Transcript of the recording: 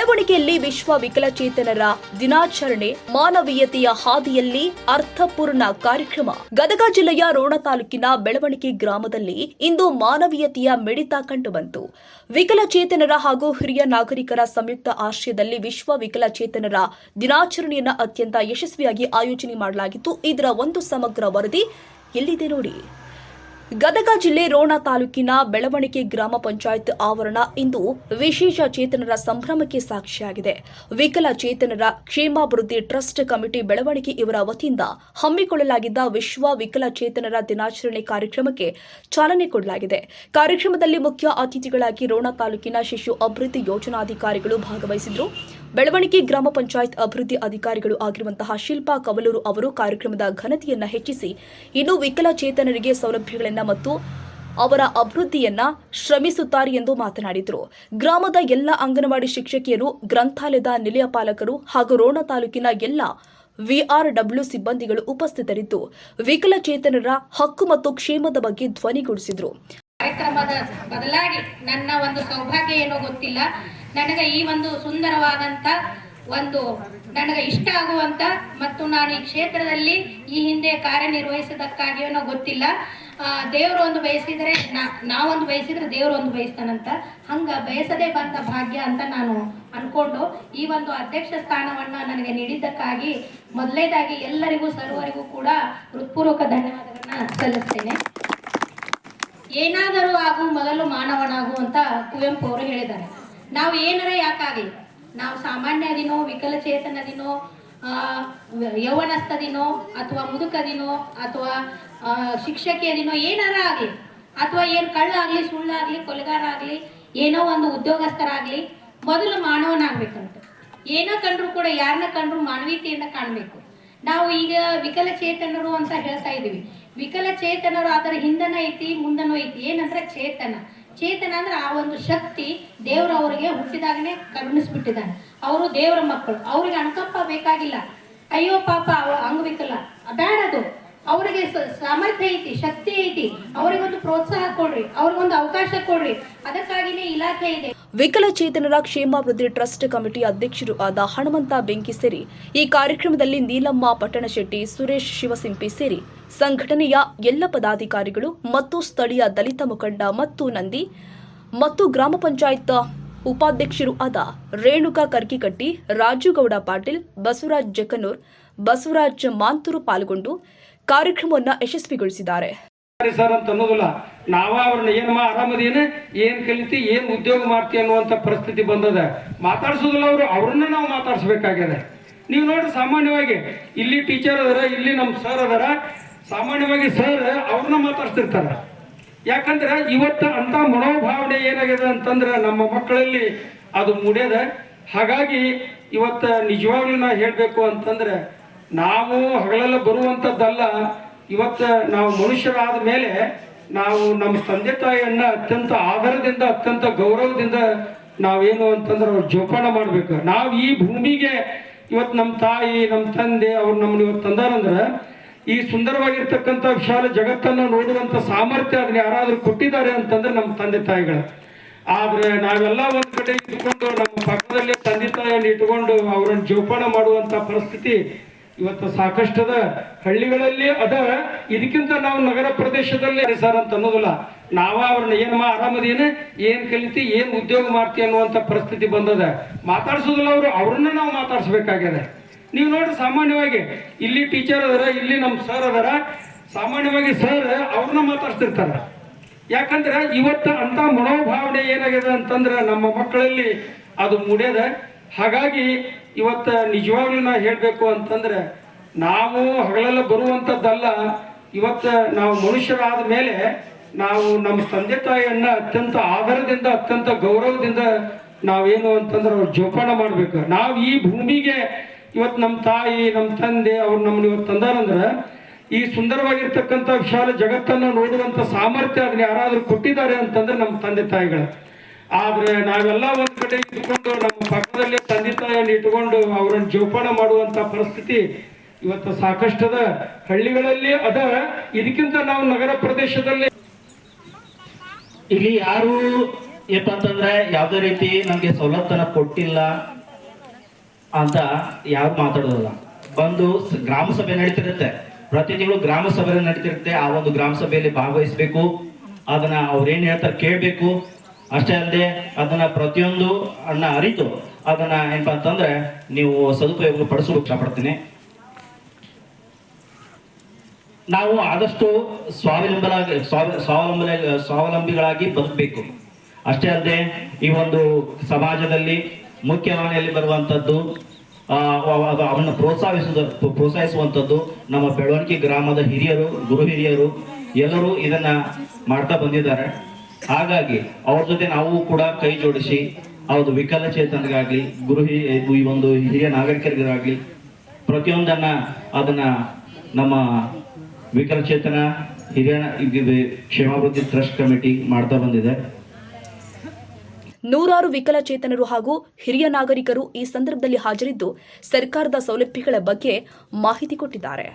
ಬೆಳವಣಿಗೆಯಲ್ಲಿ ವಿಶ್ವ ವಿಕಲಚೇತನರ ದಿನಾಚರಣೆ, ಮಾನವೀಯತೆಯ ಹಾದಿಯಲ್ಲಿ ಅರ್ಥಪೂರ್ಣ ಕಾರ್ಯಕ್ರಮ. ಗದಗ ಜಿಲ್ಲೆಯ ರೋಣ ತಾಲೂಕಿನ ಬೆಳವಣಿಗೆ ಗ್ರಾಮದಲ್ಲಿ ಇಂದು ಮಾನವೀಯತೆಯ ಮಿಡಿತ ಕಂಡುಬಂತು. ವಿಕಲಚೇತನರ ಹಾಗೂ ಹಿರಿಯ ನಾಗರಿಕರ ಸಂಯುಕ್ತ ಆಶ್ರಯದಲ್ಲಿ ವಿಶ್ವ ವಿಕಲಚೇತನರ ದಿನಾಚರಣೆಯನ್ನು ಅತ್ಯಂತ ಯಶಸ್ವಿಯಾಗಿ ಆಯೋಜನೆ ಮಾಡಲಾಗಿತ್ತು. ಇದರ ಒಂದು ಸಮಗ್ರ ವರದಿ ಎಲ್ಲಿದೆ ನೋಡಿ. ಗದಗ ಜಿಲ್ಲೆ ರೋಣ ತಾಲೂಕಿನ ಬೆಳವಣಿಗೆ ಗ್ರಾಮ ಪಂಚಾಯತ್ ಆವರಣ ಇಂದು ವಿಶೇಷ ಚೇತನರ ಸಂಭ್ರಮಕ್ಕೆ ಸಾಕ್ಷಿಯಾಗಿದೆ. ವಿಕಲಚೇತನರ ಕ್ಷೇಮಾಭಿವೃದ್ಧಿ ಟ್ರಸ್ಟ್ ಕಮಿಟಿ ಬೆಳವಣಿಗೆ ಇವರ ವತಿಯಿಂದ ಹಮ್ಮಿಕೊಳ್ಳಲಾಗಿದ್ದ ವಿಶ್ವ ವಿಕಲಚೇತನರ ದಿನಾಚರಣೆ ಕಾರ್ಯಕ್ರಮಕ್ಕೆ ಚಾಲನೆ ಕೊಡಲಾಗಿದೆ. ಕಾರ್ಯಕ್ರಮದಲ್ಲಿ ಮುಖ್ಯ ಅತಿಥಿಗಳಾಗಿ ರೋಣ ತಾಲೂಕಿನ ಶಿಶು ಅಭಿವೃದ್ಧಿ ಯೋಜನಾಧಿಕಾರಿಗಳು ಭಾಗವಹಿಸಿದರು. ಬೆಳವಣಿಗೆ ಗ್ರಾಮ ಪಂಚಾಯತ್ ಅಭಿವೃದ್ಧಿ ಅಧಿಕಾರಿಗಳು ಆಗಿರುವಂತಹ ಶಿಲ್ಪಾ ಕವಲೂರು ಅವರು ಕಾರ್ಯಕ್ರಮದ ಘನತೆಯನ್ನು ಹೆಚ್ಚಿಸಿ ಇನ್ನು ವಿಕಲಚೇತನರಿಗೆ ಸೌಲಭ್ಯಗಳನ್ನು ಮತ್ತು ಅವರ ಅಭಿವೃದ್ಧಿಯನ್ನ ಶ್ರಮಿಸುತ್ತಾರೆ ಎಂದು ಮಾತನಾಡಿದರು. ಗ್ರಾಮದ ಎಲ್ಲ ಅಂಗನವಾಡಿ ಶಿಕ್ಷಕಿಯರು, ಗ್ರಂಥಾಲಯದ ನಿಲಯ ಪಾಲಕರು ಹಾಗೂ ರೋಣ ತಾಲೂಕಿನ ಎಲ್ಲ ವಿಆರ್ಡಬ್ಲ್ಯೂ ಸಿಬ್ಬಂದಿಗಳು ಉಪಸ್ಥಿತರಿದ್ದು ವಿಕಲಚೇತನರ ಹಕ್ಕು ಮತ್ತು ಕ್ಷೇಮದ ಬಗ್ಗೆ ಧ್ವನಿಗೂಡಿಸಿದರು. ಕಾರ್ಯಕ್ರಮದ ಬದಲಾಗಿ ನನ್ನ ಒಂದು ಸೌಭಾಗ್ಯ ಏನೋ ಗೊತ್ತಿಲ್ಲ, ನನಗೆ ಈ ಒಂದು ಸುಂದರವಾದಂತ ನನಗೆ ಇಷ್ಟ ಆಗುವಂತ ಮತ್ತು ನಾನು ಈ ಕ್ಷೇತ್ರದಲ್ಲಿ ಈ ಹಿಂದೆ ಕಾರ್ಯನಿರ್ವಹಿಸಿದಕ್ಕಾಗಿಯೋ ಗೊತ್ತಿಲ್ಲ. ದೇವರು ಒಂದು ಬಯಸಿದ್ರೆ ನಾವೊಂದು ಬಯಸಿದ್ರೆ ದೇವರು ಒಂದು ಬಯಸ್ತಾನಂತ, ಹಂಗ ಬಯಸದೇ ಬಂದ ಭಾಗ್ಯ ಅಂತ ನಾನು ಅನ್ಕೊಂಡು ಈ ಒಂದು ಅಧ್ಯಕ್ಷ ಸ್ಥಾನವನ್ನ ನನಗೆ ನೀಡಿದ್ದಕ್ಕಾಗಿ ಮೊದಲನೇದಾಗಿ ಎಲ್ಲರಿಗೂ ಸರ್ವರಿಗೂ ಕೂಡ ಹೃತ್ಪೂರ್ವಕ ಧನ್ಯವಾದಗಳನ್ನ ಸಲ್ಲಿಸ್ತೇನೆ. ಏನಾದರೂ ಆಗು ಮೊದಲು ಮಾನವನಾಗು ಅಂತ ಕುವೆಂಪು ಅವರು ಹೇಳಿದ್ದಾರೆ. ನಾವು ಏನಾರ ಯಾಕಾಗಲಿ, ನಾವು ಸಾಮಾನ್ಯ ದಿನೋ, ವಿಕಲಚೇತನ ದಿನೋ, ಯೌವನಸ್ಥದಿನೋ ಅಥವಾ ಮುದುಕದಿನೋ ಅಥವಾ ಶಿಕ್ಷಕಿಯ ದಿನೋ ಏನಾರ ಆಗಲಿ, ಅಥವಾ ಏನು ಕಳ್ಳಾಗಲಿ, ಸುಳ್ಳಾಗಲಿ, ಕೊಲೆಗಾರ ಆಗಲಿ, ಏನೋ ಒಂದು ಉದ್ಯೋಗಸ್ಥರಾಗಲಿ, ಮೊದಲು ಮಾನವನಾಗಬೇಕಂತ. ಏನೋ ಕಂಡ್ರು ಕೂಡ ಯಾರನ್ನ ಕಂಡ್ರು ಮಾನವೀಯತೆಯನ್ನು ಕಾಣಬೇಕು. ನಾವು ಈಗ ವಿಕಲಚೇತನರು ಅಂತ ಹೇಳ್ತಾ ಇದ್ದೀವಿ. ವಿಕಲಚೇತನರು ಅದರ ಹಿಂದನ ಐತಿ, ಮುಂದನೂ ಐತಿ. ಏನಂದ್ರೆ ಚೇತನ ಅಂದ್ರೆ ಆ ಒಂದು ಶಕ್ತಿ ದೇವ್ರ ಅವರಿಗೆ ಹುಟ್ಟಿದಾಗನೇ ಕರುಣಿಸ್ಬಿಟ್ಟಿದ್ದಾನೆ. ಅವರು ದೇವರ ಮಕ್ಕಳು, ಅವ್ರಿಗೆ ಅನುಕಂಪ ಬೇಕಾಗಿಲ್ಲ. ಅಯ್ಯೋ ಪಾಪ ಅಂಗವಿಕಲ ಬೇಡದು, ಅವರಿಗೆ ಸಾಮರ್ಥ್ಯ ಐತಿ, ಶಕ್ತಿ ಐತಿ, ಅವರಿಗೊಂದು ಪ್ರೋತ್ಸಾಹ ಕೊಡ್ರಿ, ಅವ್ರಿಗೊಂದು ಅವಕಾಶ ಕೊಡ್ರಿ. ಅದಕ್ಕಾಗಿನೇ ಇಲಾಖೆ ಇದೆ. ವಿಕಲಚೇತನರ ಕ್ಷೇಮಾಭಿವೃದ್ಧಿ ಟ್ರಸ್ಟ್ ಕಮಿಟಿ ಅಧ್ಯಕ್ಷರು ಆದ ಹನುಮಂತ ಬೆಂಕಿಸೇರಿ ಈ ಕಾರ್ಯಕ್ರಮದಲ್ಲಿ ನೀಲಮ್ಮ ಪಟ್ಟಣಶೆಟ್ಟಿ, ಸುರೇಶ್ ಶಿವಸಿಂಪಿ ಸೇರಿ ಸಂಘಟನೆಯ ಎಲ್ಲ ಪದಾಧಿಕಾರಿಗಳು ಮತ್ತು ಸ್ಥಳೀಯ ದಲಿತ ಮುಖಂಡ ಮತ್ತು ನಂದಿ ಮತ್ತು ಗ್ರಾಮ ಪಂಚಾಯತ್ ಉಪಾಧ್ಯಕ್ಷರು ಆದ ರೇಣುಕಾ ಕರ್ಕಿಕಟ್ಟಿ, ರಾಜುಗೌಡ ಪಾಟೀಲ್, ಬಸವರಾಜ್ ಜಕನೂರ್, ಬಸವರಾಜ್ ಮಾಂತೂರು ಪಾಲ್ಗೊಂಡು ಕಾರ್ಯಕ್ರಮವನ್ನು ಯಶಸ್ವಿಗೊಳಿಸಿದ್ದಾರೆ. ಸರ್ ಅಂತ ಅನ್ನೋದಿಲ್ಲ, ನಾವ ಅವ್ರನ್ನ ಏನಮ್ಮ ಆರಾಮದೇನು, ಏನ್ ಕಲಿತಿ, ಏನ್ ಉದ್ಯೋಗ ಮಾಡ್ತಿ ಅನ್ನುವಂಥ ಪರಿಸ್ಥಿತಿ ಬಂದದ. ಮಾತಾಡ್ಸೋದಿಲ್ಲ, ಅವ್ರನ್ನ ನಾವು ಮಾತಾಡ್ಸ್ಬೇಕಾಗ್ಯದ. ನೀವು ನೋಡಿ, ಸಾಮಾನ್ಯವಾಗಿ ಇಲ್ಲಿ ಟೀಚರ್ ಅದಾರ, ಇಲ್ಲಿ ನಮ್ಮ ಸರ್ ಅದಾರ, ಸಾಮಾನ್ಯವಾಗಿ ಸರ್ ಅವ್ರನ್ನ ಮಾತಾಡ್ಸ್ತಿರ್ತಾರ. ಯಾಕಂದ್ರೆ ಇವತ್ತು ಅಂತ ಮನೋಭಾವನೆ ಏನಾಗಿದೆ ಅಂತಂದ್ರೆ ನಮ್ಮ ಮಕ್ಕಳಲ್ಲಿ ಅದು ಮೂಡ್ಯದ. ಹಾಗಾಗಿ ಇವತ್ತು ನಿಜವಾಗ್ಲೂ ನಾ ಹೇಳಬೇಕು ಅಂತಂದ್ರೆ, ನಾವು ಹಗಲೆಲ್ಲ ಬರುವಂಥದ್ದಲ್ಲ. ಇವತ್ತು ನಾವು ಮನುಷ್ಯರಾದ ಮೇಲೆ ನಾವು ನಮ್ಮ ತಂದೆ ತಾಯಿಯನ್ನ ಅತ್ಯಂತ ಆದರದಿಂದ, ಅತ್ಯಂತ ಗೌರವದಿಂದ ನಾವೇನು ಅಂತಂದ್ರೆ ಅವ್ರು ಜೋಪಾನ ಮಾಡ್ಬೇಕು. ನಾವು ಈ ಭೂಮಿಗೆ ಇವತ್ತು ನಮ್ಮ ತಾಯಿ, ನಮ್ಮ ತಂದೆ ಅವ್ರು ನಮ್ಮನ್ನ ಇವತ್ತು ತಂದಾರಂದ್ರೆ ಈ ಸುಂದರವಾಗಿರ್ತಕ್ಕಂಥ ವಿಶಾಲ ಜಗತ್ತನ್ನು ನೋಡುವಂಥ ಸಾಮರ್ಥ್ಯ ಅದನ್ನ ಯಾರಾದ್ರೂ ಕೊಟ್ಟಿದ್ದಾರೆ ಅಂತಂದ್ರೆ ನಮ್ಮ ತಂದೆ ತಾಯಿಗಳು. ಆದ್ರೆ ನಾವೆಲ್ಲ ಒಂದ್ ಕಡೆ ಇಟ್ಕೊಂಡು ನಮ್ಮ ಪಕ್ಕದಲ್ಲೇ ತಂದೆ ತಾಯಿಯನ್ನು ಇಟ್ಕೊಂಡು ಅವ್ರನ್ನ ಜೋಪಾನ ಮಾಡುವಂತ ಪರಿಸ್ಥಿತಿ ಇವತ್ತು ಸಾಕಷ್ಟದ ಹಳ್ಳಿಗಳಲ್ಲಿ ಅದ. ಇದಕ್ಕಿಂತ ನಾವು ನಗರ ಪ್ರದೇಶದಲ್ಲಿ ಸರ್ ಅಂತ ಅನ್ನೋದಿಲ್ಲ, ನಾವ ಅವ್ರನ್ನ ಏನಮ್ಮ ಆರಾಮದೇನು, ಏನ್ ಕಲಿತಿ, ಏನ್ ಉದ್ಯೋಗ ಮಾಡ್ತಿ ಅನ್ನುವಂಥ ಪರಿಸ್ಥಿತಿ ಬಂದದ. ಮಾತಾಡ್ಸೋದಿಲ್ಲ, ಅವ್ರನ್ನ ನಾವು ಮಾತಾಡ್ಸ್ಬೇಕಾಗ್ಯದ. ನೀವು ನೋಡಿ, ಸಾಮಾನ್ಯವಾಗಿ ಇಲ್ಲಿ ಟೀಚರ್ ಅದಾರ, ಇಲ್ಲಿ ನಮ್ಮ ಸರ್ ಅದಾರ, ಸಾಮಾನ್ಯವಾಗಿ ಸರ್ ಅವ್ರನ್ನ ಮಾತಾಡ್ಸ್ತಿರ್ತಾರ. ಯಾಕಂದ್ರೆ ಇವತ್ತು ಅಂತ ಮನೋಭಾವನೆ ಏನಾಗಿದೆ ಅಂತಂದ್ರೆ ನಮ್ಮ ಮಕ್ಕಳಲ್ಲಿ ಅದು ಮೂಡ್ಯದ. ಹಾಗಾಗಿ ಇವತ್ತು ನಿಜವಾಗ್ಲೂ ನಾ ಹೇಳಬೇಕು ಅಂತಂದ್ರೆ, ನಾವು ಹಗಲೆಲ್ಲ ಬರುವಂಥದ್ದಲ್ಲ. ಇವತ್ತು ನಾವು ಮನುಷ್ಯರಾದ ಮೇಲೆ ನಾವು ನಮ್ಮ ತಂದೆ ತಾಯಿಯನ್ನ ಅತ್ಯಂತ ಆದರದಿಂದ, ಅತ್ಯಂತ ಗೌರವದಿಂದ ನಾವೇನು ಅಂತಂದ್ರೆ ಅವ್ರು ಜೋಪಾನ ಮಾಡ್ಬೇಕು. ನಾವು ಈ ಭೂಮಿಗೆ ಇವತ್ತು ನಮ್ಮ ತಾಯಿ, ನಮ್ಮ ತಂದೆ ಅವ್ರು ನಮ್ಮನ್ನ ಇವತ್ತು ತಂದಾರಂದ್ರೆ ಈ ಸುಂದರವಾಗಿರ್ತಕ್ಕಂಥ ವಿಶಾಲ ಜಗತ್ತನ್ನು ನೋಡುವಂಥ ಸಾಮರ್ಥ್ಯ ಅದನ್ನ ಯಾರಾದ್ರೂ ಕೊಟ್ಟಿದ್ದಾರೆ ಅಂತಂದ್ರೆ ನಮ್ಮ ತಂದೆ ತಾಯಿಗಳು. ಆದ್ರೆ ನಾವೆಲ್ಲ ಒಂದ್ ಕಡೆ ಇಟ್ಕೊಂಡು ನಮ್ಮ ಪಕ್ಕದಲ್ಲೇ ತಂದೆ ತಾಯಿಯನ್ನು ಇಟ್ಕೊಂಡು ಅವ್ರನ್ನ ಜೋಪಾನ ಮಾಡುವಂತ ಪರಿಸ್ಥಿತಿ ಇವತ್ತು ಸಾಕಷ್ಟದ ಹಳ್ಳಿಗಳಲ್ಲಿ ಅದ. ಇದಕ್ಕಿಂತ ನಾವು ನಗರ ಪ್ರದೇಶದಲ್ಲಿ ಇಲ್ಲಿ ಯಾರು ಏನಪ್ಪ ಅಂತಂದ್ರೆ ಯಾವುದೇ ರೀತಿ ನಮಗೆ ಸವಲತ್ತನ್ನ ಕೊಟ್ಟಿಲ್ಲ ಅಂತ ಯಾರು ಮಾತಾಡೋದಿಲ್ಲ. ಬಂದು ಗ್ರಾಮ ಸಭೆ ನಡೀತಿರುತ್ತೆ, ಪ್ರತಿ ತಿಂಗಳು ಗ್ರಾಮ ಸಭೆ ನಡೀತಿರುತ್ತೆ. ಆ ಒಂದು ಗ್ರಾಮ ಸಭೆಯಲ್ಲಿ ಭಾಗವಹಿಸಬೇಕು, ಅದನ್ನ ಅವ್ರೇನ್ ಹೇಳ್ತಾರೆ ಕೇಳಬೇಕು. ಅಷ್ಟೇ ಅಲ್ಲದೆ ಅದನ್ನ ಪ್ರತಿಯೊಂದು ಅರಿತು ಅದನ್ನ ಏನಪ್ಪಾ ಅಂತಂದ್ರೆ ನೀವು ಸದುಪಯೋಗ ಪಡಿಸೋಕೆ ಇಷ್ಟಪಡ್ತೀನಿ. ನಾವು ಆದಷ್ಟು ಸ್ವಾವಲಂಬಿಗಳಾಗಿ ಬದುಕಬೇಕು. ಅಷ್ಟೇ ಅಲ್ಲದೆ ಈ ಒಂದು ಸಮಾಜದಲ್ಲಿ ಮುಖ್ಯವಾಹಿನಿಯಲ್ಲಿ ಬರುವಂತದ್ದು ಅವನ್ನ ಪ್ರೋತ್ಸಾಹಿಸುವಂಥದ್ದು ನಮ್ಮ ಬೆಳವಣಿಗೆ ಗ್ರಾಮದ ಹಿರಿಯರು, ಗುರು ಹಿರಿಯರು ಎಲ್ಲರೂ ಇದನ್ನ ಮಾಡ್ತಾ ಬಂದಿದ್ದಾರೆ. ಹಾಗಾಗಿ ಅವ್ರ ಜೊತೆ ನಾವು ಕೂಡ ಕೈ ಜೋಡಿಸಿ ಅವ್ರದ್ದು ವಿಕಲಚೇತನರಿಗಾಗ್ಲಿ ಈ ಒಂದು ಹಿರಿಯ ನಾಗರಿಕರಿಗಾಗ್ಲಿ ಪ್ರತಿಯೊಂದನ್ನ ಅದನ್ನ ನಮ್ಮ ವಿಕಲಚೇತನ ಹಿರಿಯ ಕ್ಷೇಮಾಭಿವೃದ್ಧಿ ಟ್ರಸ್ಟ್ ಕಮಿಟಿ ಮಾಡ್ತಾ ಬಂದಿದೆ. ನೂರಾರು ವಿಕಲಚೇತನರು ಹಾಗೂ ಹಿರಿಯ ನಾಗರಿಕರು ಈ ಸಂದರ್ಭದಲ್ಲಿ ಹಾಜರಿದ್ದು ಸರ್ಕಾರದ ಸೌಲಭ್ಯಗಳ ಬಗ್ಗೆ ಮಾಹಿತಿ ಕೊಟ್ಟಿದ್ದಾರೆ.